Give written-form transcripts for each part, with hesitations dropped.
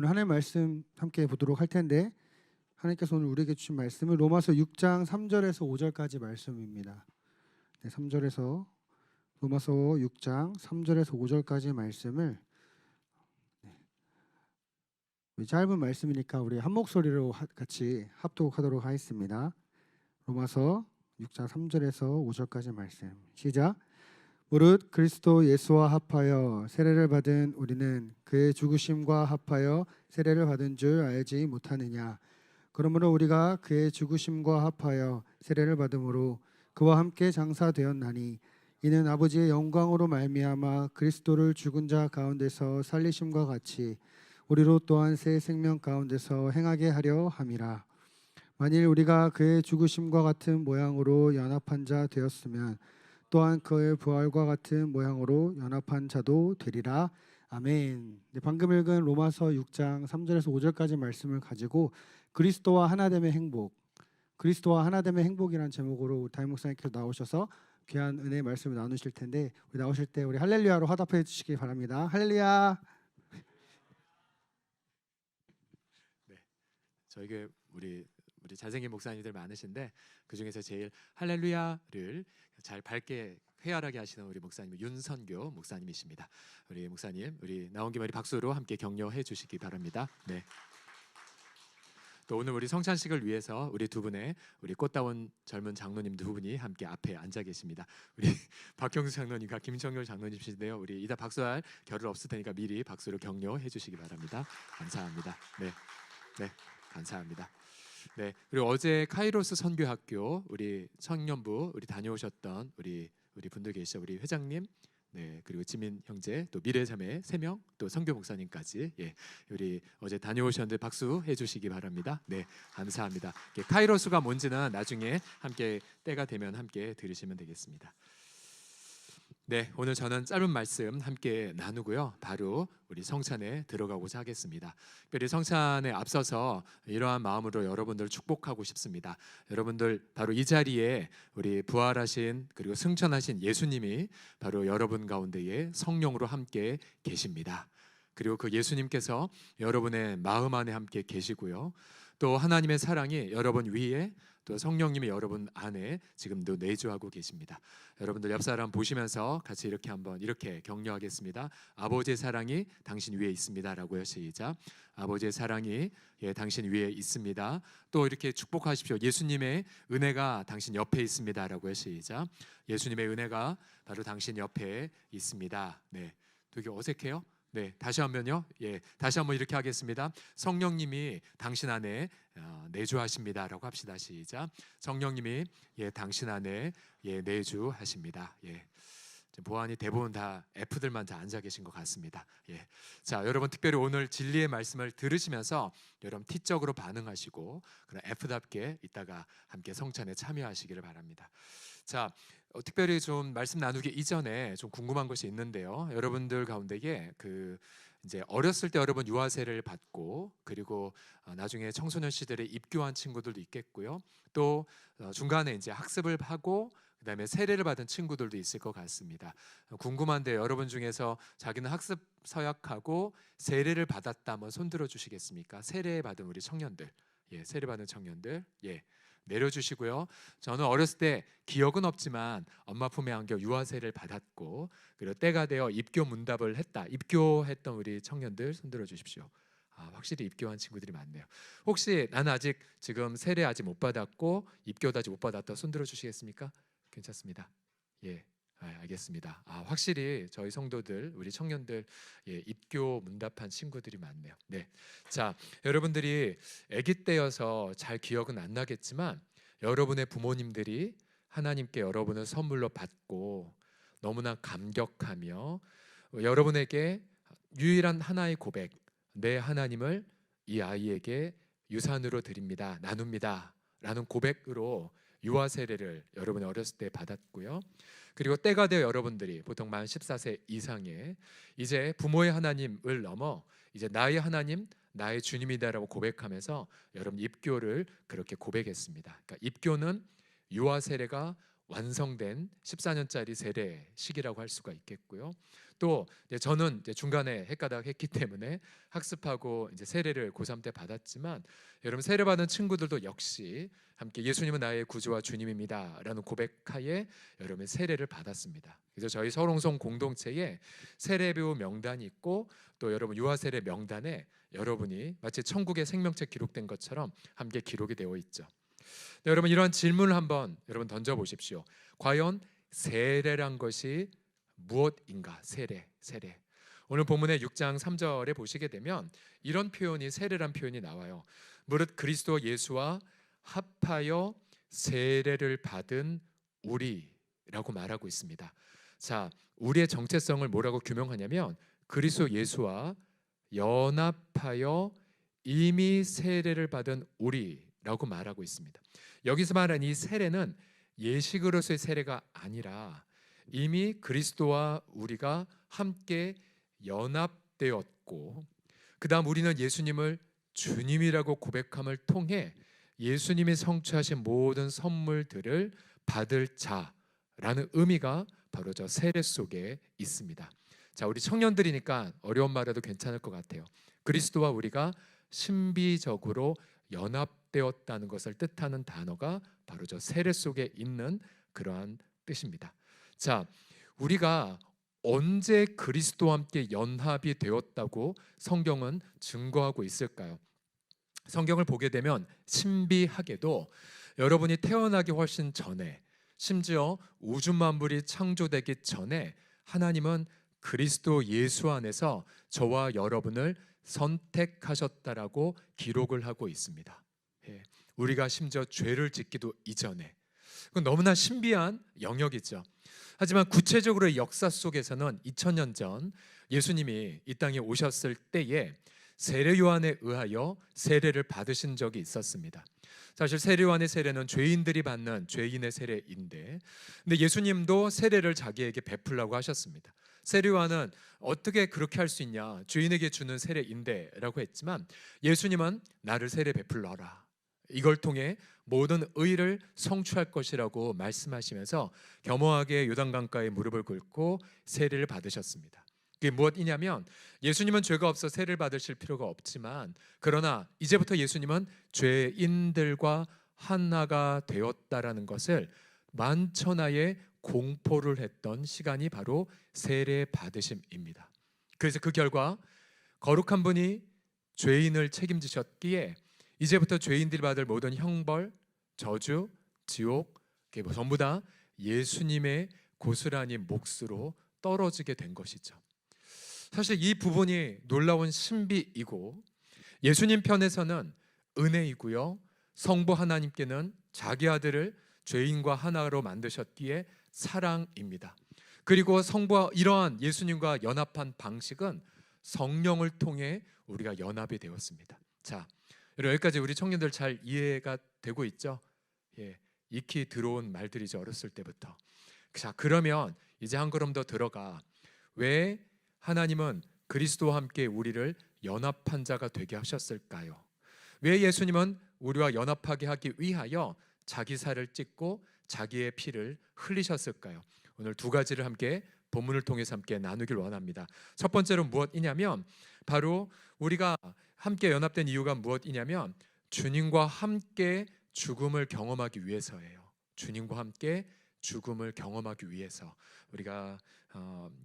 오늘 하나님의 말씀 함께 보도록 할 텐데, 하나님께서 오늘 우리에게 주신 말씀은 로마서 6장 3절에서 5절까지 말씀입니다. 네, 3절에서 로마서 6장 3절에서 5절까지 말씀을 짧은 말씀이니까 우리 한 목소리로 같이 합독하도록 하겠습니다. 로마서 6장 3절에서 5절까지 말씀 시작. 무릇 그리스도 예수와 합하여 세례를 받은 우리는 그의 죽으심과 합하여 세례를 받은 줄 알지 못하느냐. 그러므로 우리가 그의 죽으심과 합하여 세례를 받음으로 그와 함께 장사되었나니 이는 아버지의 영광으로 말미암아 그리스도를 죽은 자 가운데서 살리심과 같이 우리로 또한 새 생명 가운데서 행하게 하려 함이라. 만일 우리가 그의 죽으심과 같은 모양으로 연합한 자 되었으면 또한 그의 부활과 같은 모양으로 연합한 자도 되리라. 아멘. 방금 읽은 로마서 6장 3절에서 5절까지 말씀을 가지고 그리스도와 하나됨의 행복, 그리스도와 하나됨의 행복이라는 제목으로 담임 목사님께서 나오셔서 귀한 은혜의 말씀을 나누실 텐데, 우리 나오실 때 우리 할렐루야로 화답해 주시기 바랍니다. 할렐루야. 네, 저에게 우리 잘생긴 목사님들 많으신데 그 중에서 제일 할렐루야를 잘 밝게 쾌활하게 하시는 우리 목사님 윤선교 목사님이십니다. 우리 목사님, 우리 나온 김에 박수로 함께 격려해 주시기 바랍니다. 네. 또 오늘 우리 성찬식을 위해서 우리 두 분의 우리 꽃다운 젊은 장로님 두 분이 함께 앞에 앉아 계십니다. 우리 박형수 장로님과 김정열 장로님이신데요. 우리 이따 박수할 겨를 없을 테니까 미리 박수로 격려해 주시기 바랍니다. 감사합니다. 네, 감사합니다. 네, 그리고 어제 카이로스 선교학교 우리 청년부 우리 다녀오셨던 우리 분들 계시죠. 우리 회장님, 네, 그리고 지민 형제, 또 미래자매 3명, 또 선교 목사님까지, 예, 우리 어제 다녀오셨는데 박수 해주시기 바랍니다. 네, 감사합니다. 카이로스가 뭔지는 나중에 함께 때가 되면 함께 들으시면 되겠습니다. 네, 오늘 저는 짧은 말씀 함께 나누고요. 바로 우리 성찬에 들어가고자 하겠습니다. 특별히 성찬에 앞서서 이러한 마음으로 여러분들 축복하고 싶습니다. 여러분들 바로 이 자리에 우리 부활하신 그리고 승천하신 예수님이 바로 여러분 가운데에 성령으로 함께 계십니다. 그리고 그 예수님께서 여러분의 마음 안에 함께 계시고요. 또 하나님의 사랑이 여러분 위에, 또 성령님이 여러분 안에 지금도 내주하고 계십니다. 여러분들 옆 사람 보시면서 같이 이렇게 한번 이렇게 격려하겠습니다. 아버지의 사랑이 당신 위에 있습니다라고요. 시작. 아버지의 사랑이 당신 위에 있습니다. 또 이렇게 축복하십시오. 예수님의 은혜가 당신 옆에 있습니다라고요. 시작. 예수님의 은혜가 바로 당신 옆에 있습니다. 네, 되게 어색해요. 네, 다시 한번요. 예, 다시 한번 이렇게 하겠습니다. 성령님이 당신 안에 내주하십니다라고 합시다. 시작. 성령님이 당신 안에 내주하십니다. 예. 보안이 대부분 다 F들만 다 앉아 계신 것 같습니다. 예. 자, 여러분 특별히 오늘 진리의 말씀을 들으시면서 여러분 T적으로 반응하시고 그런 F답게 이따가 함께 성찬에 참여하시기를 바랍니다. 자, 특별히 좀 말씀 나누기 이전에 좀 궁금한 것이 있는데요. 여러분들 가운데에 이제 어렸을 때 여러분 유아세를 받고 그리고 나중에 청소년 시절에 입교한 친구들도 있겠고요. 또 중간에 이제 학습을 하고 그다음에 세례를 받은 친구들도 있을 것 같습니다. 궁금한데 여러분 중에서 자기는 학습 서약하고 세례를 받았다 한번 손들어 주시겠습니까? 세례 받은 우리 청년들, 예, 세례 받은 청년들, 예, 내려주시고요. 저는 어렸을 때 기억은 없지만 엄마 품에 안겨 유아세를 받았고 그리고 때가 되어 입교 문답을 했다. 입교했던 우리 청년들 손들어 주십시오. 확실히 입교한 친구들이 많네요. 혹시 나는 아직 지금 세례 아직 못 받았고 입교도 아직 못 받았다 손들어 주시겠습니까? 괜찮습니다. 예, 알겠습니다. 확실히 저희 성도들, 우리 청년들 입교 문답한 친구들이 많네요. 네, 자, 여러분들이 아기 때여서 잘 기억은 안 나겠지만 여러분의 부모님들이 하나님께 여러분을 선물로 받고 너무나 감격하며 여러분에게 유일한 하나의 고백, 내 하나님을 이 아이에게 유산으로 드립니다, 나눕니다 라는 고백으로 유아 세례를 여러분이 어렸을 때 받았고요. 그리고 때가 되어 여러분들이 보통 만 14세 이상의 이제 부모의 하나님을 넘어 이제 나의 하나님, 나의 주님이다라고 고백하면서 여러분 입교를 그렇게 고백했습니다. 그러니까 입교는 유아 세례가 완성된 14년짜리 세례식이라고 할 수가 있겠고요. 또 저는 이제 중간에 헷가닥 했기 때문에 학습하고 이제 세례를 고3 때 받았지만, 여러분 세례 받은 친구들도 역시 함께 예수님은 나의 구주와 주님입니다라는 고백하에 여러분 세례를 받았습니다. 그래서 저희 서롱송 공동체에 세례배우 명단이 있고, 또 여러분 유아 세례 명단에 여러분이 마치 천국의 생명책 기록된 것처럼 함께 기록이 되어 있죠. 네, 여러분 이러한 질문을 한번 여러분 던져 보십시오. 과연 세례란 것이 무엇인가? 세례. 오늘 본문의 6장 3절에 보시게 되면 이런 표현이, 세례란 표현이 나와요. 무릇 그리스도 예수와 합하여 세례를 받은 우리라고 말하고 있습니다. 자, 우리의 정체성을 뭐라고 규명하냐면 그리스도 예수와 연합하여 이미 세례를 받은 우리라고 말하고 있습니다. 여기서 말하는 이 세례는 예식으로서의 세례가 아니라 이미 그리스도와 우리가 함께 연합되었고, 그 다음 우리는 예수님을 주님이라고 고백함을 통해 예수님이 성취하신 모든 선물들을 받을 자라는 의미가 바로 저 세례 속에 있습니다. 자, 우리 청년들이니까 어려운 말해도 괜찮을 것 같아요. 그리스도와 우리가 신비적으로 연합되었다는 것을 뜻하는 단어가 바로 저 세례 속에 있는 그러한 뜻입니다. 자, 우리가 언제 그리스도와 함께 연합이 되었다고 성경은 증거하고 있을까요? 성경을 보게 되면 신비하게도 여러분이 태어나기 훨씬 전에, 심지어 우주 만물이 창조되기 전에 하나님은 그리스도 예수 안에서 저와 여러분을 선택하셨다라고 기록을 하고 있습니다. 예, 우리가 심지어 죄를 짓기도 이전에. 그건 너무나 신비한 영역이죠. 하지만 구체적으로 역사 속에서는 2000년 전 예수님이 이 땅에 오셨을 때에 세례 요한에 의하여 세례를 받으신 적이 있었습니다. 사실 세례 요한의 세례는 죄인들이 받는 죄인의 세례인데, 근데 예수님도 세례를 자기에게 베풀라고 하셨습니다. 세례 요한은 어떻게 그렇게 할 수 있냐, 죄인에게 주는 세례인데 라고 했지만, 예수님은 나를 세례 베풀러라, 이걸 통해 모든 의를 성취할 것이라고 말씀하시면서 겸허하게 요단강가에 무릎을 꿇고 세례를 받으셨습니다. 그게 무엇이냐면, 예수님은 죄가 없어 세례를 받으실 필요가 없지만, 그러나 이제부터 예수님은 죄인들과 하나가 되었다라는 것을 만천하에 공포를 했던 시간이 바로 세례 받으심입니다. 그래서 그 결과 거룩한 분이 죄인을 책임지셨기에 이제부터 죄인들이 받을 모든 형벌, 저주, 지옥, 전부 다 예수님의 고스란히 몫으로 떨어지게 된 것이죠. 사실 이 부분이 놀라운 신비이고, 예수님 편에서는 은혜이고요, 성부 하나님께는 자기 아들을 죄인과 하나로 만드셨기에 사랑입니다. 그리고 성부와 이러한 예수님과 연합한 방식은 성령을 통해 우리가 연합이 되었습니다. 자, 여기까지 우리 청년들 잘 이해가 되고 있죠? 예, 익히 들어온 말들이죠, 어렸을 때부터. 자, 그러면 이제 한 걸음 더 들어가. 왜 하나님은 그리스도와 함께 우리를 연합한 자가 되게 하셨을까요? 왜 예수님은 우리와 연합하게 하기 위하여 자기 살을 찢고 자기의 피를 흘리셨을까요? 오늘 두 가지를 함께 본문을 통해서 함께 나누길 원합니다. 첫 번째로 무엇이냐면, 바로 우리가 함께 연합된 이유가 무엇이냐면 주님과 함께 죽음을 경험하기 위해서예요. 주님과 함께 죽음을 경험하기 위해서. 우리가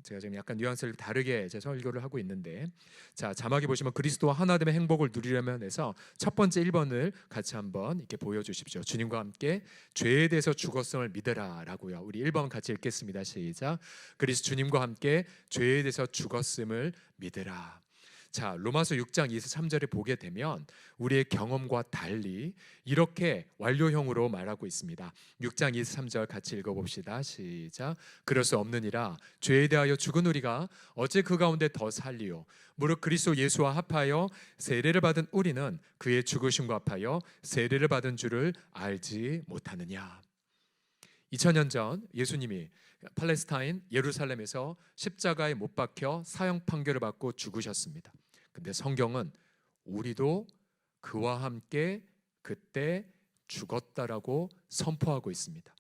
제가 지금 약간 뉘앙스를 다르게 제 설교를 하고 있는데, 자, 자막에 보시면 그리스도와 하나됨의 행복을 누리려면 해서 첫 번째 1번을 같이 한번 이렇게 보여주십시오. 주님과 함께 죄에 대해서 죽었음을 믿으라라고요. 우리 1번 같이 읽겠습니다. 시작. 그리스도 주님과 함께 죄에 대해서 죽었음을 믿으라. 자, 로마서 6장 23절에 보게 되면 우리의 경험과 달리 이렇게 완료형으로 말하고 있습니다. 6장 23절 같이 읽어봅시다. 시작. 그럴 수 없느니라 죄에 대하여 죽은 우리가 어찌 그 가운데 더 살리요. 무릇 그리스도 예수와 합하여 세례를 받은 우리는 그의 죽으심과 합하여 세례를 받은 줄을 알지 못하느냐. 2000년 전 예수님이 팔레스타인 예루살렘에서 십자가에 못 박혀 사형 판결을 받고 죽으셨습니다. 근데 성경은 우리도 그와 함께 그때 죽었다라고 선포하고 있습니다.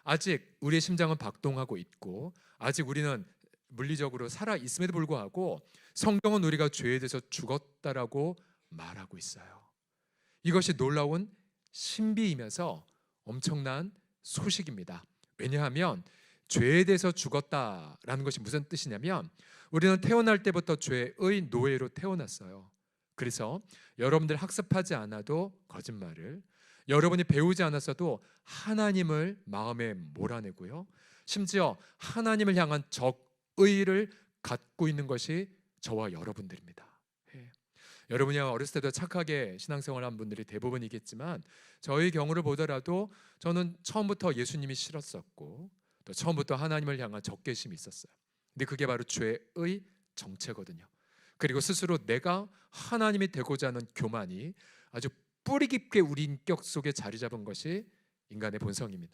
아직 우리의 심장은 박동하고 있고 아직 우리는 물리적으로 살아 있음에도 불구하고 성경은 우리가 죄에 대해서 죽었다라고 말하고 있어요. 이것이 놀라운 신비이면서 엄청난 소식입니다. 왜냐하면 죄에 대해서 죽었다라는 것이 무슨 뜻이냐면 우리는 태어날 때부터 죄의 노예로 태어났어요. 그래서 여러분들 학습하지 않아도 거짓말을, 여러분이 배우지 않았어도 하나님을 마음에 몰아내고요, 심지어 하나님을 향한 적의를 갖고 있는 것이 저와 여러분들입니다. 예. 여러분이 어렸을 때도 착하게 신앙생활한 분들이 대부분이겠지만 저희 경우를 보더라도 저는 처음부터 예수님이 싫었었고 또 처음부터 하나님을 향한 적개심이 있었어요. 근데 그게 바로 죄의 정체거든요. 그리고 스스로 내가 하나님이 되고자 하는 교만이 아주 뿌리 깊게 우리 인격 속에 자리 잡은 것이 인간의 본성입니다.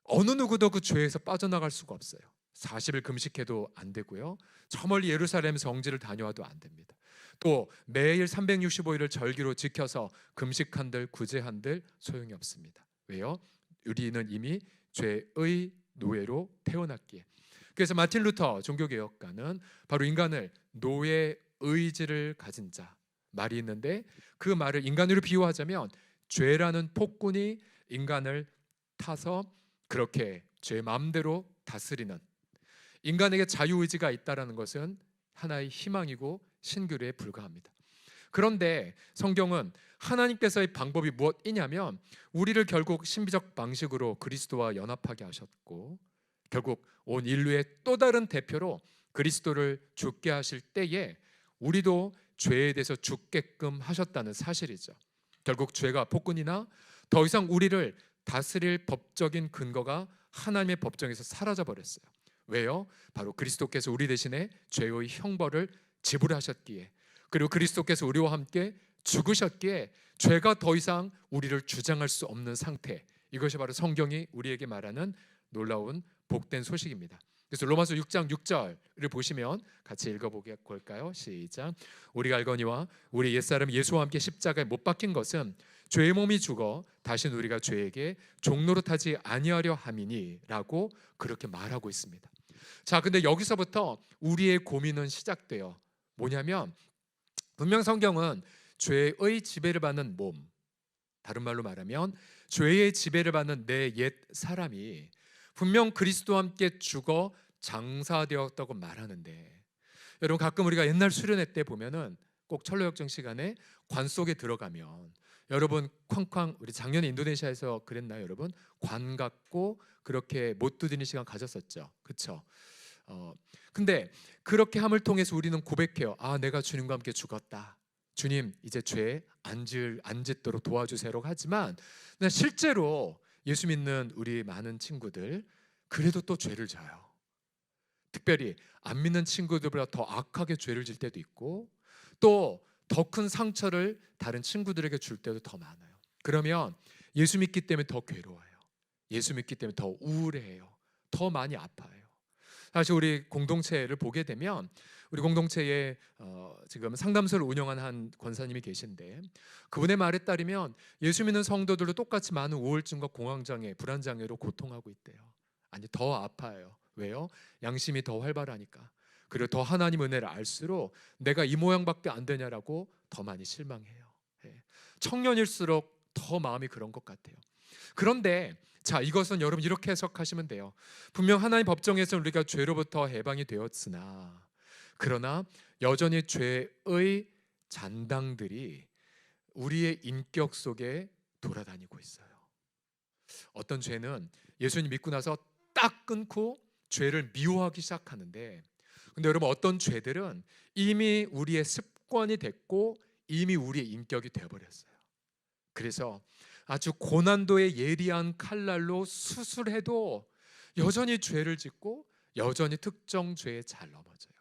어느 누구도 그 죄에서 빠져나갈 수가 없어요. 40일 금식해도 안 되고요, 저 멀리 예루살렘 성지를 다녀와도 안 됩니다. 또 매일 365일을 절기로 지켜서 금식한들 구제한들 소용이 없습니다. 왜요? 우리는 이미 죄의 노예로 태어났기에. 그래서 마틴 루터 종교개혁가는 바로 인간을 노예 의지를 가진 자 말이 있는데, 그 말을 인간으로 비유하자면 죄라는 폭군이 인간을 타서 그렇게 죄 마음대로 다스리는, 인간에게 자유의지가 있다는 것은 하나의 희망이고 신규에 불과합니다. 그런데 성경은 하나님께서의 방법이 무엇이냐면 우리를 결국 신비적 방식으로 그리스도와 연합하게 하셨고 결국 온 인류의 또 다른 대표로 그리스도를 죽게 하실 때에 우리도 죄에 대해서 죽게끔 하셨다는 사실이죠. 결국 죄가 폭군이나 더 이상 우리를 다스릴 법적인 근거가 하나님의 법정에서 사라져 버렸어요. 왜요? 바로 그리스도께서 우리 대신에 죄의 형벌을 지불하셨기에, 그리고 그리스도께서 우리와 함께 죽으셨기에 죄가 더 이상 우리를 주장할 수 없는 상태, 이것이 바로 성경이 우리에게 말하는 놀라운 복된 소식입니다. 그래서 로마서 6장 6절을 보시면 같이 읽어볼까요? 시작. 우리가 알거니와 우리 옛사람 예수와 함께 십자가에 못 박힌 것은 죄의 몸이 죽어 다시는 우리가 죄에게 종노릇하지 아니하려 함이니라고 그렇게 말하고 있습니다. 자, 근데 여기서부터 우리의 고민은 시작돼요. 뭐냐면 분명 성경은 죄의 지배를 받는 몸, 다른 말로 말하면 죄의 지배를 받는 내 옛 사람이 분명 그리스도와 함께 죽어 장사되었다고 말하는데, 여러분 가끔 우리가 옛날 수련회 때 보면은 꼭 철로역정 시간에 관 속에 들어가면 여러분 쾅쾅, 우리 작년에 인도네시아에서 그랬나요 여러분? 관 갖고 그렇게 못 두드리는 시간 가졌었죠, 그렇죠? 근데 그렇게 함을 통해서 우리는 고백해요. 아, 내가 주님과 함께 죽었다, 주님 이제 죄 안 짓도록 도와주세요라고 하지만 실제로 예수 믿는 우리 많은 친구들 그래도 또 죄를 져요. 특별히 안 믿는 친구들보다 더 악하게 죄를 질 때도 있고 또 더 큰 상처를 다른 친구들에게 줄 때도 더 많아요. 그러면 예수 믿기 때문에 더 괴로워요. 예수 믿기 때문에 더 우울해요. 더 많이 아파요. 사실 우리 공동체를 보게 되면 우리 공동체에 지금 상담소를 운영하는 한 권사님이 계신데 그분의 말에 따르면 예수 믿는 성도들도 똑같이 많은 우울증과 공황장애, 불안장애로 고통하고 있대요. 아니 더 아파요. 왜요? 양심이 더 활발하니까. 그리고 더 하나님 은혜를 알수록 내가 이 모양밖에 안 되냐라고 더 많이 실망해요. 예. 청년일수록 더 마음이 그런 것 같아요. 그런데 자, 이것은 여러분 이렇게 해석하시면 돼요. 분명 하나님 법정에서 우리가 죄로부터 해방이 되었으나 그러나 여전히 죄의 잔당들이 우리의 인격 속에 돌아다니고 있어요. 어떤 죄는 예수님 믿고 나서 딱 끊고 죄를 미워하기 시작하는데, 근데 여러분 어떤 죄들은 이미 우리의 습관이 됐고 이미 우리의 인격이 되어버렸어요. 그래서 아주 고난도의 예리한 칼날로 수술해도 여전히 죄를 짓고 여전히 특정 죄에 잘 넘어져요.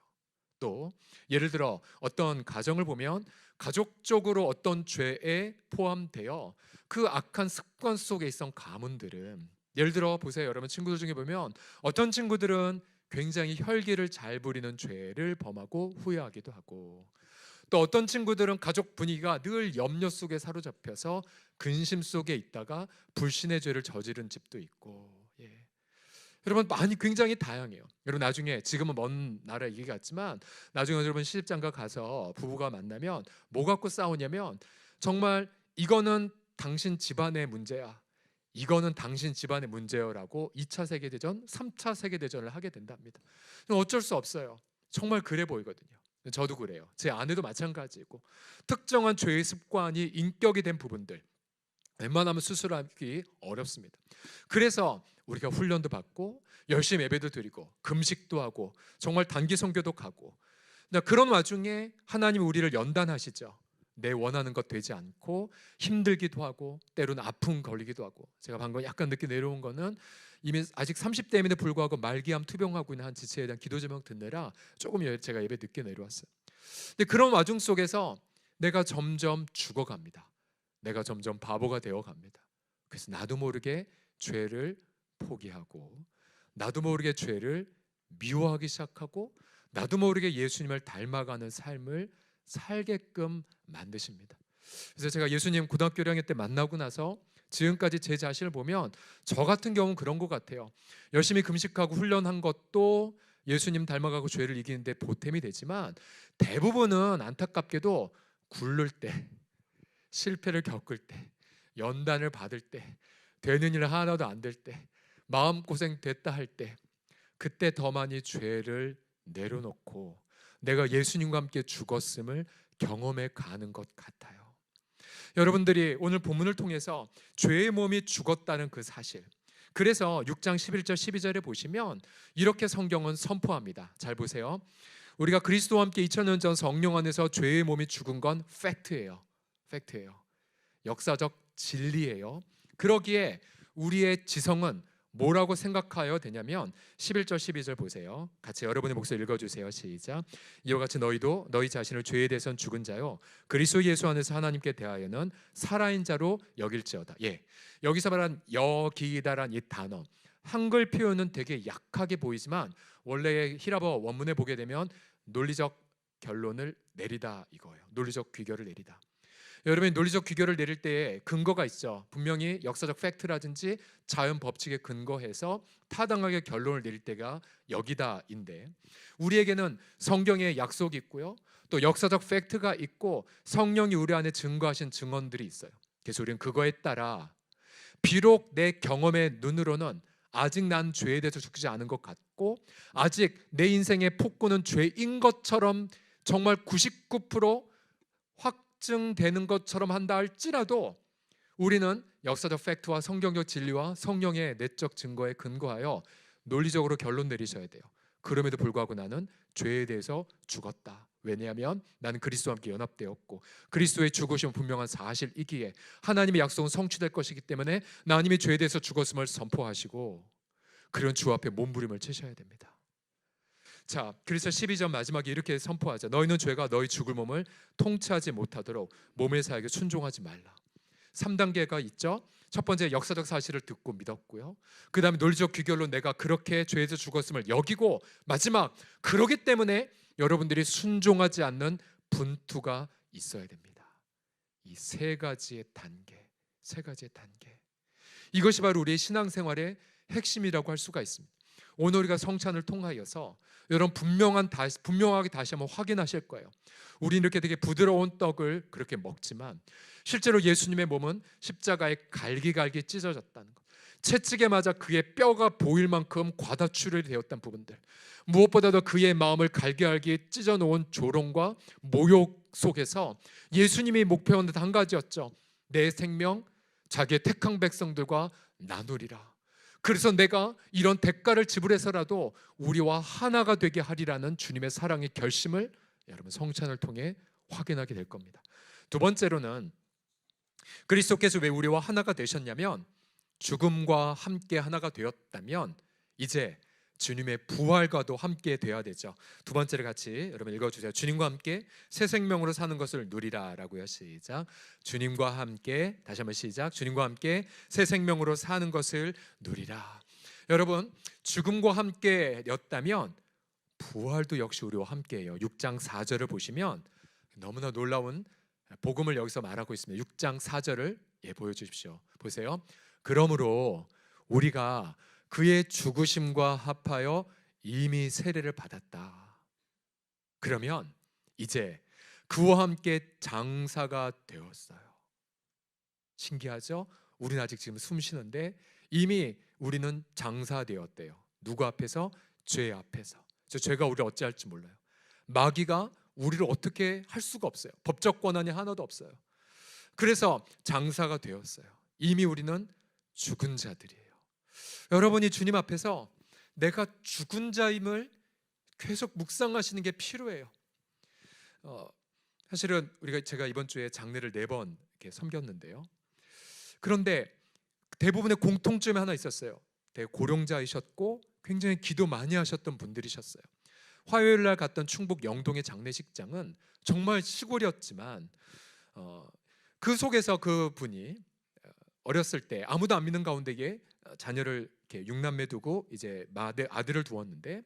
또 예를 들어 어떤 가정을 보면 가족적으로 어떤 죄에 포함되어 그 악한 습관 속에 있던 가문들은, 예를 들어 보세요 여러분, 친구들 중에 보면 어떤 친구들은 굉장히 혈기를 잘 부리는 죄를 범하고 후회하기도 하고, 또 어떤 친구들은 가족 분위기가 늘 염려 속에 사로잡혀서 근심 속에 있다가 불신의 죄를 저지른 집도 있고, 예. 여러분 많이 굉장히 다양해요. 여러분 나중에 지금은 먼 나라 얘기 같지만 나중에 여러분 시집장가 가서 부부가 만나면 뭐 갖고 싸우냐면 정말 이거는 당신 집안의 문제야. 이거는 당신 집안의 문제요라고 2차 세계대전, 3차 세계대전을 하게 된답니다. 어쩔 수 없어요. 정말 그래 보이거든요. 저도 그래요. 제 아내도 마찬가지고 특정한 죄의 습관이 인격이 된 부분들 웬만하면 수술하기 어렵습니다. 그래서 우리가 훈련도 받고 열심히 예배도 드리고 금식도 하고 정말 단기 선교도 가고 그런 와중에 하나님 우리를 연단하시죠. 내 원하는 것 되지 않고 힘들기도 하고 때로는 아픔 걸리기도 하고 제가 방금 약간 늦게 내려온 거는 이미 아직 30대임에도 불구하고 말기암 투병하고 있는 한 지체에 대한 기도 제목 듣느라 조금 제가 예배 늦게 내려왔어요. 근데 그런 와중 속에서 내가 점점 죽어갑니다. 내가 점점 바보가 되어갑니다. 그래서 나도 모르게 죄를 포기하고 나도 모르게 죄를 미워하기 시작하고 나도 모르게 예수님을 닮아가는 삶을 살게끔 만드십니다. 그래서 제가 예수님 고등학교 1학년 때 만나고 나서 지금까지 제 자신을 보면 저 같은 경우는 그런 것 같아요. 열심히 금식하고 훈련한 것도 예수님 닮아가고 죄를 이기는데 보탬이 되지만 대부분은 안타깝게도 굴를 때, 실패를 겪을 때, 연단을 받을 때, 되는 일 하나도 안 될 때, 마음고생 됐다 할 때 그때 더 많이 죄를 내려놓고 내가 예수님과 함께 죽었음을 경험해 가는 것 같아요. 여러분들이 오늘 본문을 통해서 죄의 몸이 죽었다는 그 사실, 그래서 6장 11절 12절에 보시면 이렇게 성경은 선포합니다. 잘 보세요. 우리가 그리스도와 함께 2000년 전 성령 안에서 죄의 몸이 죽은 건 팩트예요. 팩트예요. 역사적 진리예요. 그러기에 우리의 지성은 뭐라고 생각하여 되냐면 11절 12절 보세요. 같이 여러분의 목소리 읽어주세요. 시작. 이와 같이 너희도 너희 자신을 죄에 대해서는 죽은 자요 그리스도 예수 안에서 하나님께 대하여는 살아있는 자로 여길지어다. 여기서 말한 여기다란 이 단어 한글 표현은 되게 약하게 보이지만 원래의 히라버 원문에 보게 되면 논리적 결론을 내리다 이거예요. 논리적 귀결을 내리다. 여러분이 논리적 귀결을 내릴 때에 근거가 있죠. 분명히 역사적 팩트라든지 자연 법칙에 근거해서 타당하게 결론을 내릴 때가 여기다인데 우리에게는 성경의 약속이 있고요. 또 역사적 팩트가 있고 성령이 우리 안에 증거하신 증언들이 있어요. 그래서 우리는 그거에 따라 비록 내 경험의 눈으로는 아직 난 죄에 대해서 죽지 않은 것 같고 아직 내 인생의 폭군은 죄인 것처럼 정말 99% 확증되는 것처럼 한다 할지라도 우리는 역사적 팩트와 성경적 진리와 성령의 내적 증거에 근거하여 논리적으로 결론 내리셔야 돼요. 그럼에도 불구하고 나는 죄에 대해서 죽었다. 왜냐하면 나는 그리스도와 함께 연합되었고 그리스도의 죽으심은 분명한 사실이기에 하나님의 약속은 성취될 것이기 때문에 하나님이 죄에 대해서 죽었음을 선포하시고 그런 주 앞에 몸부림을 치셔야 됩니다. 자, 그래서 12절 마지막에 이렇게 선포하자. 너희는 죄가 너희 죽을 몸을 통치하지 못하도록 몸의 사역에 순종하지 말라. 3단계가 있죠. 첫 번째 역사적 사실을 듣고 믿었고요. 그 다음에 논리적 귀결로 내가 그렇게 죄에서 죽었음을 여기고 마지막 그러기 때문에 여러분들이 순종하지 않는 분투가 있어야 됩니다. 이 세 가지의 단계, 세 가지의 단계. 이것이 바로 우리의 신앙생활의 핵심이라고 할 수가 있습니다. 오늘 우리가 성찬을 통하여서 여러분 분명하게 다시 한번 확인하실 거예요. 우리 이렇게 되게 부드러운 떡을 그렇게 먹지만 실제로 예수님의 몸은 십자가에 갈기갈기 찢어졌다는 것, 채찍에 맞아 그의 뼈가 보일 만큼 과다출혈이 되었다는 부분들, 무엇보다도 그의 마음을 갈기갈기 찢어놓은 조롱과 모욕 속에서 예수님이 목표한 듯 한 가지였죠. 내 생명 자기의 택한 백성들과 나누리라. 그래서 내가 이런 대가를 지불해서라도 우리와 하나가 되게 하리라는 주님의 사랑의 결심을 여러분 성찬을 통해 확인하게 될 겁니다. 두 번째로는 그리스도께서 왜 우리와 하나가 되셨냐면 죽음과 함께 하나가 되었다면 이제 주님의 부활과도 함께 되어야 되죠. 두 번째를 같이 여러분 읽어주세요. 주님과 함께 새 생명으로 사는 것을 누리라라고요. 시작. 주님과 함께, 다시 한번 시작. 주님과 함께 새 생명으로 사는 것을 누리라. 여러분 죽음과 함께였다면 부활도 역시 우리와 함께해요. 6장 4절을 보시면 너무나 놀라운 복음을 여기서 말하고 있습니다. 6장 4절을 보여주십시오. 보세요. 그러므로 우리가 그의 죽으심과 합하여 이미 세례를 받았다. 그러면 이제 그와 함께 장사가 되었어요. 신기하죠? 우리는 아직 지금 숨 쉬는데 이미 우리는 장사되었대요. 누구 앞에서? 죄 앞에서. 저 죄가 우리를 어찌할지 몰라요. 마귀가 우리를 어떻게 할 수가 없어요. 법적 권한이 하나도 없어요. 그래서 장사가 되었어요. 이미 우리는 죽은 자들이에요. 여러분이 주님 앞에서 내가 죽은 자임을 계속 묵상하시는 게 필요해요. 사실은 제가 이번 주에 장례를 4번 이렇게 섬겼는데요. 그런데 대부분의 공통점이 하나 있었어요. 되게 고령자이셨고 굉장히 기도 많이 하셨던 분들이셨어요. 화요일 날 갔던 충북 영동의 장례식장은 정말 시골이었지만 그 속에서 그 분이 어렸을 때 아무도 안 믿는 가운데에 자녀를 이렇게 6남매 두고 이제 아들을 두었는데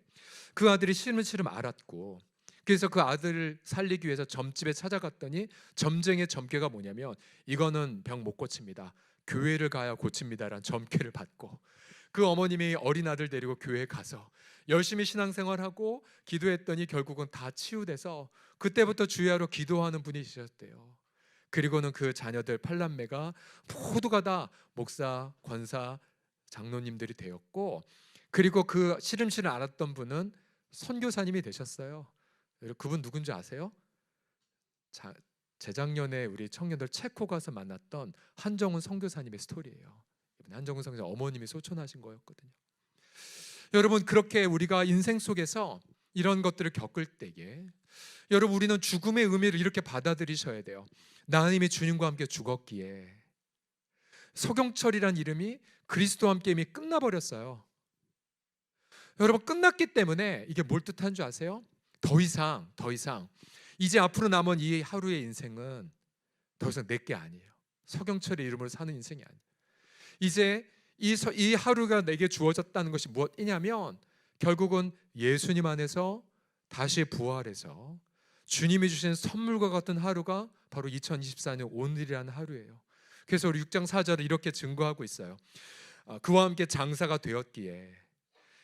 그 아들이 시름시름 앓았고, 그래서 그 아들을 살리기 위해서 점집에 찾아갔더니 점쟁이의 점괘가 뭐냐면 이거는 병 못 고칩니다. 교회를 가야 고칩니다라는 점괘를 받고, 그 어머님이 어린 아들 데리고 교회에 가서 열심히 신앙생활하고 기도했더니 결국은 다 치유돼서 그때부터 주야로 기도하는 분이셨대요. 그리고는 그 자녀들 8남매가 모두가 다 목사, 권사, 장로님들이 되었고, 그리고 그 시름시름 앓았던 분은 선교사님이 되셨어요. 그분 누군지 아세요? 재작년에 우리 청년들 체코 가서 만났던 한정훈 선교사님의 스토리예요. 한정훈 선교사 어머님이 소천하신 거였거든요. 여러분, 그렇게 우리가 인생 속에서 이런 것들을 겪을 때에 여러분, 우리는 죽음의 의미를 이렇게 받아들이셔야 돼요. 나는 이미 주님과 함께 죽었기에. 서경철이란 이름이 그리스도와 함께 이미 끝나버렸어요. 여러분, 끝났기 때문에 이게 뭘 뜻하는 줄 아세요? 더 이상 이제 앞으로 남은 이 하루의 인생은 더 이상 내 게 아니에요. 서경철의 이름으로 사는 인생이 아니에요. 이제 이 하루가 내게 주어졌다는 것이 무엇이냐면 결국은 예수님 안에서 다시 부활해서 주님이 주신 선물과 같은 하루가 바로 2024년 오늘이라는 하루예요. 그래서 우리 6장 4절을 이렇게 증거하고 있어요. 그와 함께 장사가 되었기에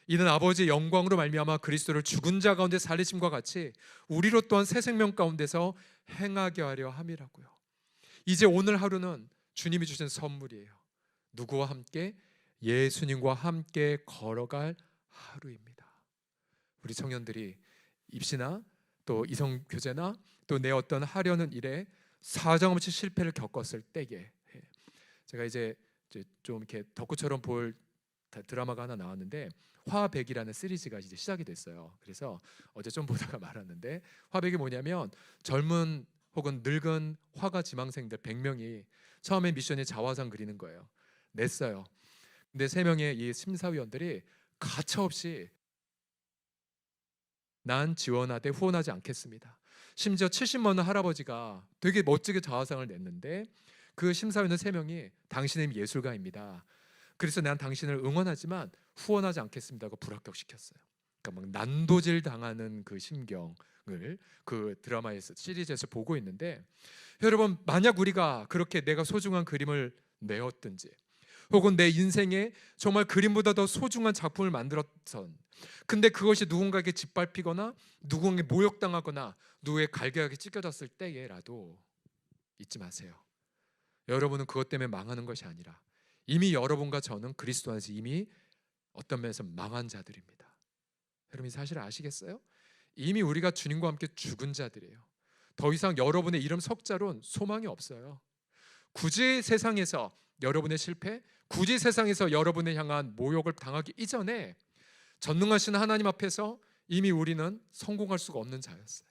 이는 아버지의 영광으로 말미암아 그리스도를 죽은 자 가운데 살리심과 같이 우리로 또한 새 생명 가운데서 행하게 하려 함이라고요. 이제 오늘 하루는 주님이 주신 선물이에요. 누구와 함께? 예수님과 함께 걸어갈 하루입니다. 우리 청년들이 입시나 또 이성교제나 또 내 어떤 하려는 일에 사정없이 실패를 겪었을 때에, 제가 이제 좀 이렇게 덕후처럼 볼 드라마가 하나 나왔는데 화백이라는 시리즈가 이제 시작이 됐어요. 그래서 어제 좀 보다가 말았는데, 화백이 뭐냐면 젊은 혹은 늙은 화가 지망생들 100명이 처음에 미션이 자화상 그리는 거예요. 냈어요. 근데 3명의 이 심사위원들이 가차없이 난 지원하되 후원하지 않겠습니다. 심지어 70만 원 할아버지가 되게 멋지게 자화상을 냈는데 그 심사위원 3명이 당신은 예술가입니다. 그래서 난 당신을 응원하지만 후원하지 않겠습니다고 불합격시켰어요. 그러니까 막 난도질 당하는 그 심경을 그 드라마에서 시리즈에서 보고 있는데, 여러분, 만약 우리가 그렇게 내가 소중한 그림을 내었든지 혹은 내 인생에 정말 그림보다 더 소중한 작품을 만들었던, 근데 그것이 누군가에게 짓밟히거나 누군가에게 모욕당하거나 누구의 갈기하게 찢겨졌을 때에라도 잊지 마세요. 여러분은 그것 때문에 망하는 것이 아니라 이미 여러분과 저는 그리스도 안에서 이미 어떤 면에서 망한 자들입니다. 여러분, 이 사실을 아시겠어요? 이미 우리가 주님과 함께 죽은 자들이에요. 더 이상 여러분의 이름 석자론 소망이 없어요. 굳이 세상에서 여러분의 실패, 굳이 세상에서 여러분을 향한 모욕을 당하기 이전에 전능하신 하나님 앞에서 이미 우리는 성공할 수가 없는 자였어요.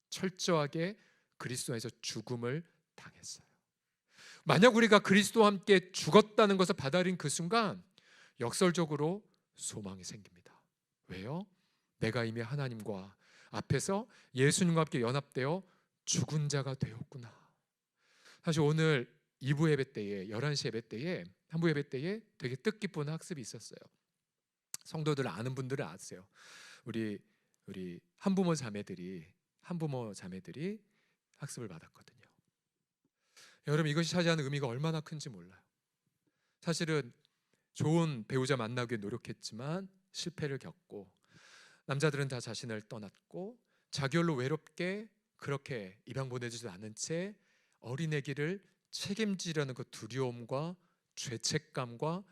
철저하게 그리스도 안에서 죽음을 당했어요. 만약 우리가 그리스도와 함께 죽었다는 것을 받아들인 그 순간 역설적으로 소망이 생깁니다. 왜요? 내가 이미 하나님과 앞에서 예수님과 함께 연합되어 죽은 자가 되었구나. 사실 오늘 2부 예배 때에 11시 예배 때에 한부 예배 때에 되게 뜻깊은 학습이 있었어요. 성도들 아는 분들은 아세요. 우리 한부모 자매들이 학습을 받았거든요. 여러분, 이것이 차지하는 의미가 얼마나 큰지 몰라요. 사실은 좋은 배우자 만나기 위해 노력했지만 실패를 겪고, 남자들은 다 자신을 떠났고 자기 홀로 외롭게 그렇게 입양 보내지도 않은 채 어린애기를 책임지려는 그 두려움과 죄책감과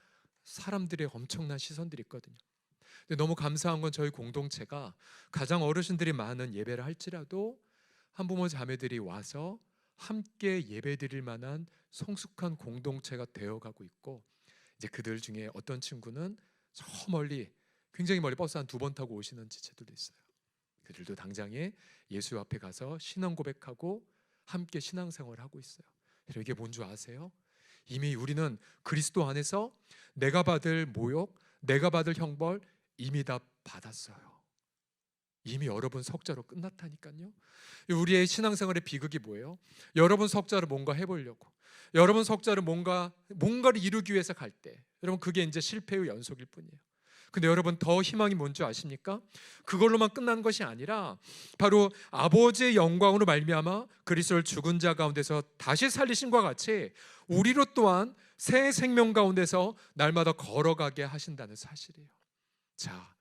사람들의 엄청난 시선들이 있거든요. 근데 너무 감사한 건 저희 공동체가 가장 어르신들이 많은 예배를 할지라도 한부모 자매들이 와서 함께 예배드릴 만한 성숙한 공동체가 되어가고 있고, 이제 그들 중에 어떤 친구는 저 멀리, 굉장히 멀리 버스 한 2번 타고 오시는 지체들도 있어요. 그들도 당장에 예수 앞에 가서 신앙 고백하고 함께 신앙생활을 하고 있어요. 여러분, 이게 뭔 줄 아세요? 이미 우리는 그리스도 안에서 내가 받을 모욕, 내가 받을 형벌 이미 다 받았어요. 이미 여러분 석자로 끝났다니까요. 우리의 신앙생활의 비극이 뭐예요? 여러분 석자로 뭔가 해보려고, 여러분 석자로 뭔가를 이루기 위해서 갈 때, 여러분 그게 이제 실패의 연속일 뿐이에요. 근데 여러분 더 희망이 뭔지 아십니까? 그걸로만 끝난 것이 아니라 바로 아버지의 영광으로 말미암아 그리스도를 죽은 자 가운데서 다시 살리신과 같이 우리로 또한 새 생명 가운데서 날마다 걸어가게 하신다는 사실이에요. 자,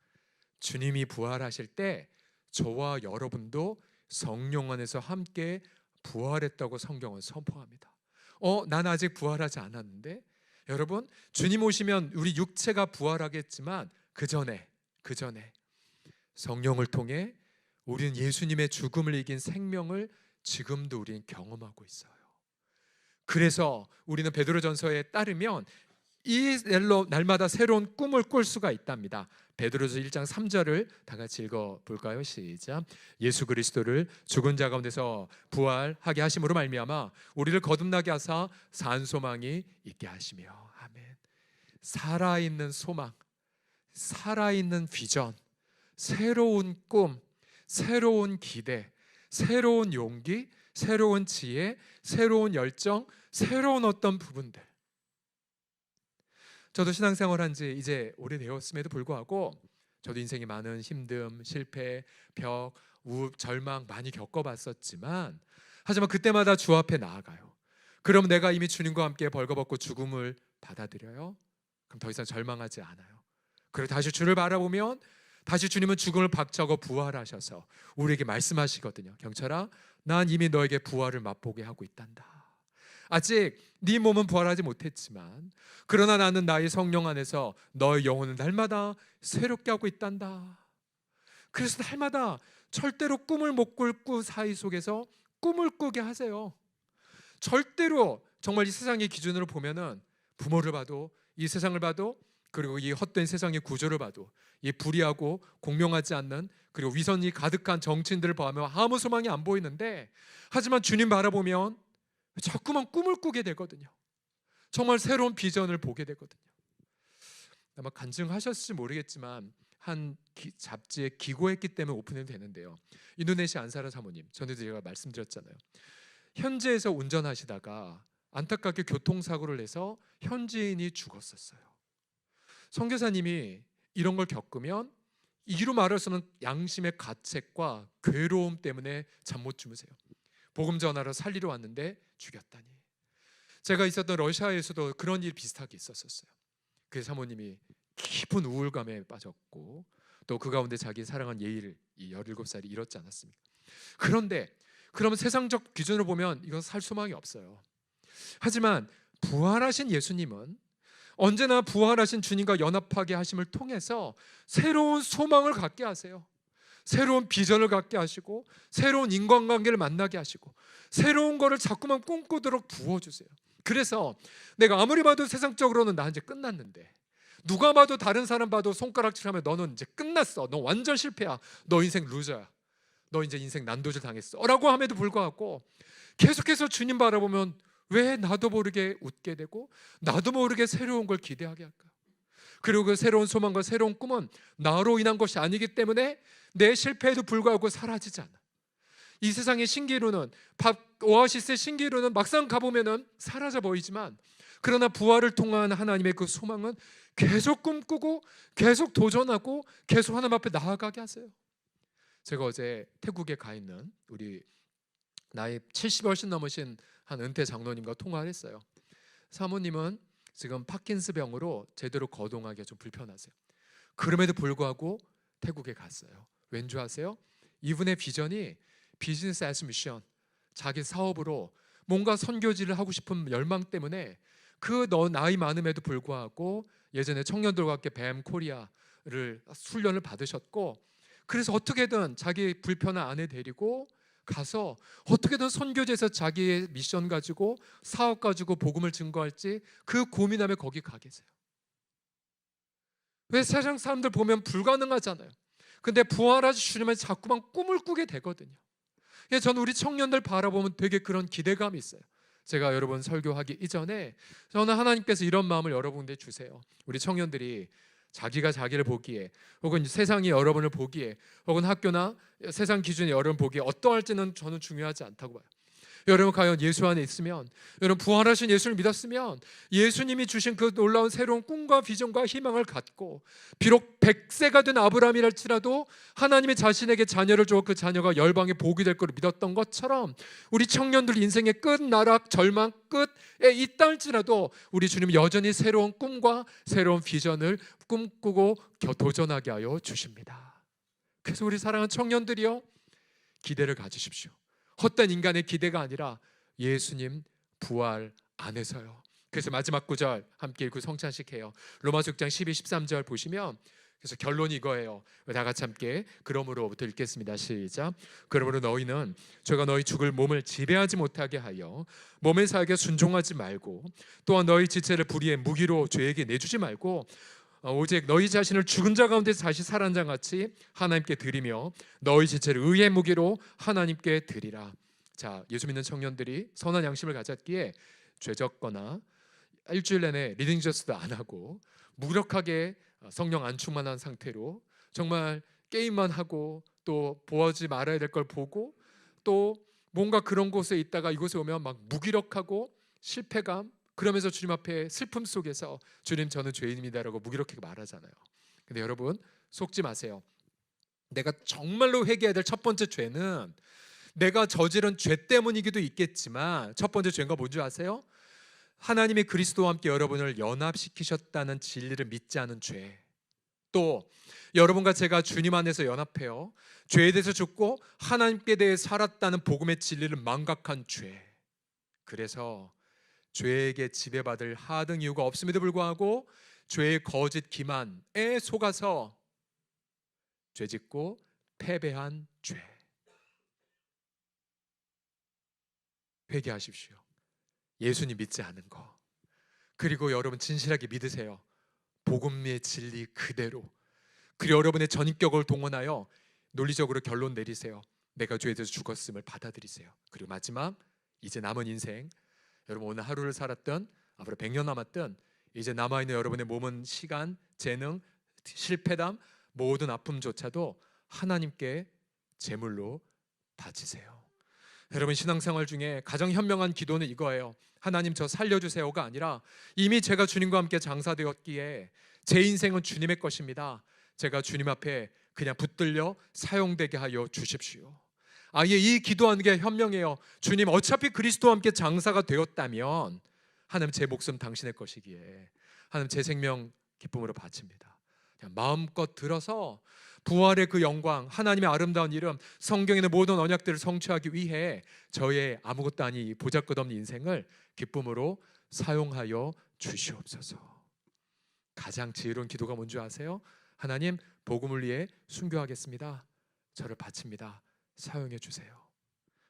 주님이 부활하실 때 저와 여러분도 성령 안에서 함께 부활했다고 성경은 선포합니다. 난 아직 부활하지 않았는데, 여러분 주님 오시면 우리 육체가 부활하겠지만 그 전에 성령을 통해 우리는 예수님의 죽음을 이긴 생명을 지금도 우리는 경험하고 있어요. 그래서 우리는 베드로전서에 따르면 이 날마다 새로운 꿈을 꿀 수가 있답니다. 베드로서 1장 3절을 다 같이 읽어볼까요? 시작. 예수 그리스도를 죽은 자 가운데서 부활하게 하심으로 말미암아 우리를 거듭나게 하사 산 소망이 있게 하시며. 아멘. 살아있는 소망, 살아있는 비전, 새로운 꿈, 새로운 기대, 새로운 용기, 새로운 지혜, 새로운 열정, 새로운 어떤 부분들. 저도 신앙생활 한 지 이제 오래되었음에도 불구하고 저도 인생에 많은 힘듦, 실패, 벽, 우울, 절망 많이 겪어봤었지만, 하지만 그때마다 주 앞에 나아가요. 그럼 내가 이미 주님과 함께 벌거벗고 죽음을 받아들여요. 그럼 더 이상 절망하지 않아요. 그리고 다시 주를 바라보면 다시 주님은 죽음을 박차고 부활하셔서 우리에게 말씀하시거든요. 경철아, 난 이미 너에게 부활을 맛보게 하고 있단다. 아직 네 몸은 부활하지 못했지만 그러나 나는 나의 성령 안에서 너의 영혼은 날마다 새롭게 하고 있단다. 그래서 날마다 절대로 꿈을 못 꿀고 사이 속에서 꿈을 꾸게 하세요. 절대로 정말 이 세상의 기준으로 보면은 부모를 봐도, 이 세상을 봐도, 그리고 이 헛된 세상의 구조를 봐도, 이 불의하고 공명하지 않는, 그리고 위선이 가득한 정치인들을 보면 아무 소망이 안 보이는데, 하지만 주님 바라보면 자꾸만 꿈을 꾸게 되거든요. 정말 새로운 비전을 보게 되거든요. 아마 간증하셨을지 모르겠지만 한 잡지에 기고했기 때문에 오픈해도 되는데요. 인도네시아 안사라 사모님, 전에도 제가 말씀드렸잖아요. 현지에서 운전하시다가 안타깝게 교통사고를 내서 현지인이 죽었었어요. 선교사님이 이런 걸 겪으면 이로 말해서는 양심의 가책과 괴로움 때문에 잠 못 주무세요. 복음 전하러 살리러 왔는데 죽였다니. 제가 있었던 러시아에서도 그런 일 비슷하게 있었어요. 그 사모님이 깊은 우울감에 빠졌고 또 그 가운데 자기 사랑한 예의를 이 17살이 잃었지 않았습니까? 그런데 그러면 세상적 기준으로 보면 이건 살 소망이 없어요. 하지만 부활하신 예수님은 언제나 부활하신 주님과 연합하게 하심을 통해서 새로운 소망을 갖게 하세요. 새로운 비전을 갖게 하시고 새로운 인간관계를 만나게 하시고 새로운 거를 자꾸만 꿈꾸도록 부어주세요. 그래서 내가 아무리 봐도 세상적으로는 나 이제 끝났는데, 누가 봐도 다른 사람 봐도 손가락질하면 너는 이제 끝났어, 너 완전 실패야, 너 인생 루저야, 너 이제 인생 난도질 당했어 라고 함에도 불구하고 계속해서 주님 바라보면 왜 나도 모르게 웃게 되고 나도 모르게 새로운 걸 기대하게 할까요? 그리고 그 새로운 소망과 새로운 꿈은 나로 인한 것이 아니기 때문에 내 실패에도 불구하고 사라지지 않아. 이 세상의 신기루는, 오아시스의 신기루는 막상 가보면은 사라져 보이지만, 그러나 부활을 통한 하나님의 그 소망은 계속 꿈꾸고 계속 도전하고 계속 하나님 앞에 나아가게 하세요. 제가 어제 태국에 가 있는 우리 나이 70 훨씬 넘으신 한 은퇴 장로님과 통화를 했어요. 사모님은 지금 파킨스 병으로 제대로 거동하기가 좀 불편하세요. 그럼에도 불구하고 태국에 갔어요. 왠지 아세요? 이분의 비전이 비즈니스 애스 미션, 자기 사업으로 뭔가 선교지를 하고 싶은 열망 때문에 나이 많음에도 불구하고 예전에 청년들과 함께 뱀 코리아를 훈련을 받으셨고, 그래서 어떻게든 자기 불편한 아내 데리고 가서 어떻게든 선교지에서 자기의 미션 가지고 사업 가지고 복음을 증거할지 그 고민하며 거기 가 계세요. 왜 세상 사람들 보면 불가능하잖아요. 근데 부활하신 주님은 자꾸만 꿈을 꾸게 되거든요. 그래서 저는 우리 청년들 바라보면 되게 그런 기대감이 있어요. 제가 여러분 설교하기 이전에 저는 하나님께서 이런 마음을 여러분께 주세요. 우리 청년들이 자기가 자기를 보기에, 혹은 세상이 여러분을 보기에, 혹은 학교나 세상 기준이 여러분 보기에 어떠할지는 저는 중요하지 않다고 봐요. 여러분 과연 예수 안에 있으면, 여러분 부활하신 예수를 믿었으면 예수님이 주신 그 놀라운 새로운 꿈과 비전과 희망을 갖고, 비록 100세가 된 아브라함이랄지라도 하나님이 자신에게 자녀를 주어 그 자녀가 열방의 복이 될 것을 믿었던 것처럼, 우리 청년들 인생의 끝 나락 절망 끝에 있다 할지라도 우리 주님은 여전히 새로운 꿈과 새로운 비전을 꿈꾸고 도전하게 하여 주십니다. 그래서 우리 사랑하는 청년들이요, 기대를 가지십시오. 헛된 인간의 기대가 아니라 예수님 부활 안에서요. 그래서 마지막 구절 함께 읽고 성찬식해요. 로마서 6장 12, 13절 보시면, 그래서 결론이 이거예요. 다 같이 함께 그러므로부터 읽겠습니다. 시작. 그러므로 너희는 죄가 너희 죽을 몸을 지배하지 못하게 하여 몸의 사역에 순종하지 말고, 또한 너희 지체를 불의의 무기로 죄에게 내주지 말고, 오직 너희 자신을 죽은 자 가운데서 다시 살아난 자 같이 하나님께 드리며 너희 지체를 의의 무기로 하나님께 드리라. 자, 예수 믿는 청년들이 선한 양심을 가졌기에 죄졌거나 일주일 내내 리딩 저스도 안 하고 무력하게 성령 안 충만한 상태로 정말 게임만 하고, 또 보지 말아야 될 걸 보고, 또 뭔가 그런 곳에 있다가 이곳에 오면 막 무기력하고 실패감, 그러면서 주님 앞에 슬픔 속에서 주님 저는 죄인입니다라고 무기력하게 말하잖아요. 근데 여러분 속지 마세요. 내가 정말로 회개해야 될 첫 번째 죄는 내가 저지른 죄 때문이기도 있겠지만, 첫 번째 죄가 뭔지 아세요? 하나님이 그리스도와 함께 여러분을 연합시키셨다는 진리를 믿지 않은 죄, 또 여러분과 제가 주님 안에서 연합해요 죄에 대해서 죽고 하나님께 대해 살았다는 복음의 진리를 망각한 죄, 그래서 죄에게 지배받을 하등 이유가 없음에도 불구하고 죄의 거짓 기만에 속아서 죄짓고 패배한 죄. 회개하십시오. 예수님 믿지 않은 거, 그리고 여러분 진실하게 믿으세요. 복음의 진리 그대로. 그리고 여러분의 전인격을 동원하여 논리적으로 결론 내리세요. 내가 죄에 대해서 죽었음을 받아들이세요. 그리고 마지막, 이제 남은 인생, 여러분 오늘 하루를 살았던, 앞으로 100년 남았던, 이제 남아있는 여러분의 몸은 시간, 재능, 실패담, 모든 아픔조차도 하나님께 제물로 바치세요. 여러분 신앙생활 중에 가장 현명한 기도는 이거예요. 하나님 저 살려주세요가 아니라, 이미 제가 주님과 함께 장사되었기에 제 인생은 주님의 것입니다. 제가 주님 앞에 그냥 붙들려 사용되게 하여 주십시오. 아예 이 기도하는 게 현명해요. 주님 어차피 그리스도와 함께 장사가 되었다면 하나님 제 목숨 당신의 것이기에 하나님 제 생명 기쁨으로 바칩니다. 그냥 마음껏 들어서 부활의 그 영광, 하나님의 아름다운 이름, 성경에 있는 모든 언약들을 성취하기 위해 저의 아무것도 아닌 보잘것없는 인생을 기쁨으로 사용하여 주시옵소서. 가장 지혜로운 기도가 뭔지 아세요? 하나님 복음을 위해 순교하겠습니다. 저를 바칩니다. 사용해 주세요.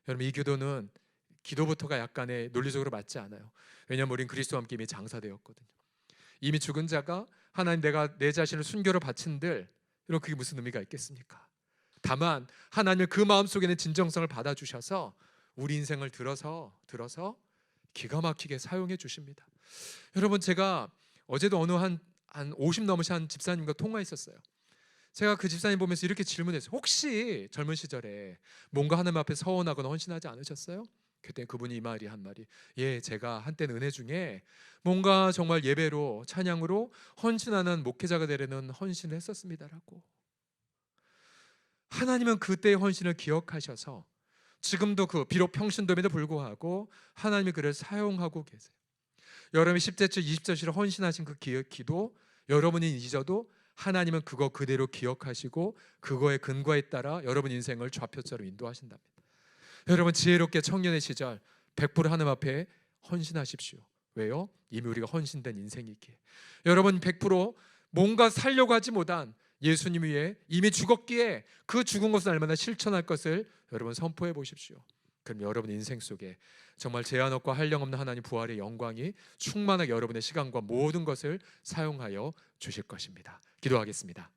여러분 이 기도는 기도부터가 약간의 논리적으로 맞지 않아요. 왜냐하면 우린 그리스도와 함께 이미 장사되었거든요. 이미 죽은 자가 하나님 내가 내 자신을 순교로 바친들, 여러분 그게 무슨 의미가 있겠습니까? 다만 하나님은 그 마음속에는 진정성을 받아주셔서 우리 인생을 들어서 기가 막히게 사용해 주십니다. 여러분 제가 어제도 어느 한 50 넘으신 집사님과 통화했었어요. 제가 그 집사님 보면서 이렇게 질문했어요. 혹시 젊은 시절에 뭔가 하나님 앞에 서원하거나 헌신하지 않으셨어요? 그때 그분이 이 말이 한 말이, 예, 제가 한때는 은혜 중에 뭔가 정말 예배로 찬양으로 헌신하는 목회자가 되려는 헌신을 했었습니다라고. 하나님은 그때의 헌신을 기억하셔서 지금도 그 비록 평신도임에도 불구하고 하나님이 그를 사용하고 계세요. 여러분이 10제째 20제씩 헌신하신 그 기도 여러분이 잊어도 하나님은 그거 그대로 기억하시고 그거의 근거에 따라 여러분 인생을 좌표처럼 인도하신답니다. 여러분 지혜롭게 청년의 시절 100% 하나님 앞에 헌신하십시오. 왜요? 이미 우리가 헌신된 인생이기에. 여러분 100% 뭔가 살려고 하지 못한 예수님 위에 이미 죽었기에 그 죽은 것을 얼마나 실천할 것을 여러분 선포해 보십시오. 그럼 여러분 인생 속에 정말 제한 없고 한량없는 하나님 부활의 영광이 충만하게 여러분의 시간과 모든 것을 사용하여 주실 것입니다. 기도하겠습니다.